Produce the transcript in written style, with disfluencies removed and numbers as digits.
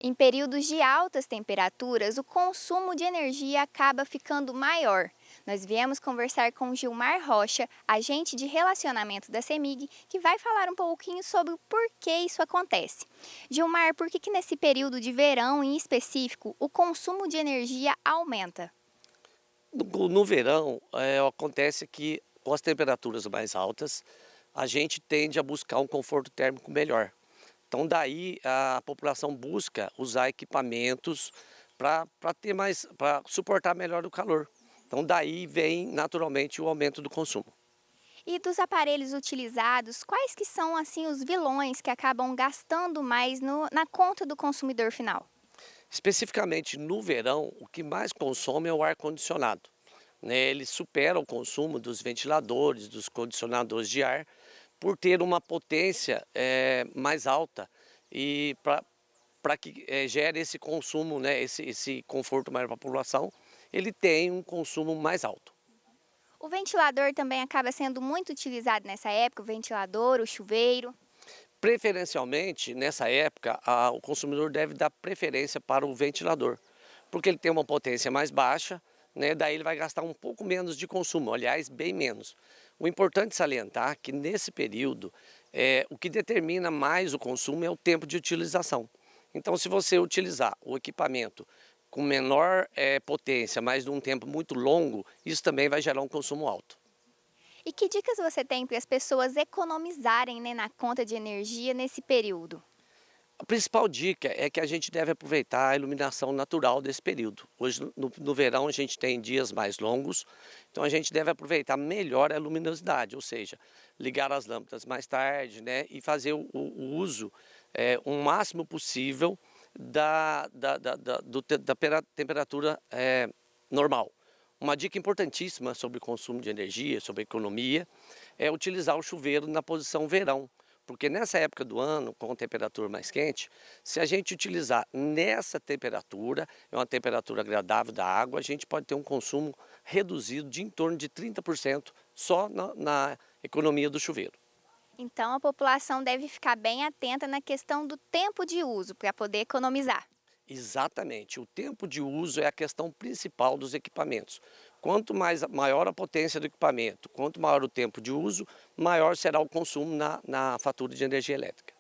Em períodos de altas temperaturas, o consumo de energia acaba ficando maior. Nós viemos conversar com Gilmar Rocha, agente de relacionamento da CEMIG, que vai falar um pouquinho sobre o porquê isso acontece. Gilmar, por que nesse período de verão em específico o consumo de energia aumenta? No verão, acontece que com as temperaturas mais altas, a gente tende a buscar um conforto térmico melhor. Então daí a população busca usar equipamentos para ter mais, para suportar melhor o calor. Então daí vem naturalmente o aumento do consumo. E dos aparelhos utilizados, quais que são assim os vilões que acabam gastando mais na conta do consumidor final? Especificamente no verão, o que mais consome é o ar-condicionado, né? Ele supera o consumo dos ventiladores, dos condicionadores de ar, por ter uma potência mais alta e para que gere esse consumo, né, esse conforto maior para a população, ele tem um consumo mais alto. O ventilador também acaba sendo muito utilizado nessa época, o ventilador, o chuveiro. Preferencialmente, nessa época, o consumidor deve dar preferência para o ventilador, porque ele tem uma potência mais baixa, né, daí ele vai gastar um pouco menos de consumo, aliás, bem menos. O importante salientar que nesse período, o que determina mais o consumo é o tempo de utilização. Então, se você utilizar o equipamento com menor potência, mas num tempo muito longo, isso também vai gerar um consumo alto. E que dicas você tem para as pessoas economizarem, na conta de energia nesse período? A principal dica é que a gente deve aproveitar a iluminação natural desse período. Hoje, no verão, a gente tem dias mais longos, então a gente deve aproveitar melhor a luminosidade, ou seja, ligar as lâmpadas mais tarde, né, e fazer o uso o máximo possível da temperatura normal. Uma dica importantíssima sobre o consumo de energia, sobre economia, é utilizar o chuveiro na posição verão. Porque nessa época do ano, com temperatura mais quente, se a gente utilizar nessa temperatura, é uma temperatura agradável da água, a gente pode ter um consumo reduzido de em torno de 30% só na economia do chuveiro. Então a população deve ficar bem atenta na questão do tempo de uso para poder economizar. Exatamente, o tempo de uso é a questão principal dos equipamentos. Quanto maior a potência do equipamento, quanto maior o tempo de uso, maior será o consumo na fatura de energia elétrica.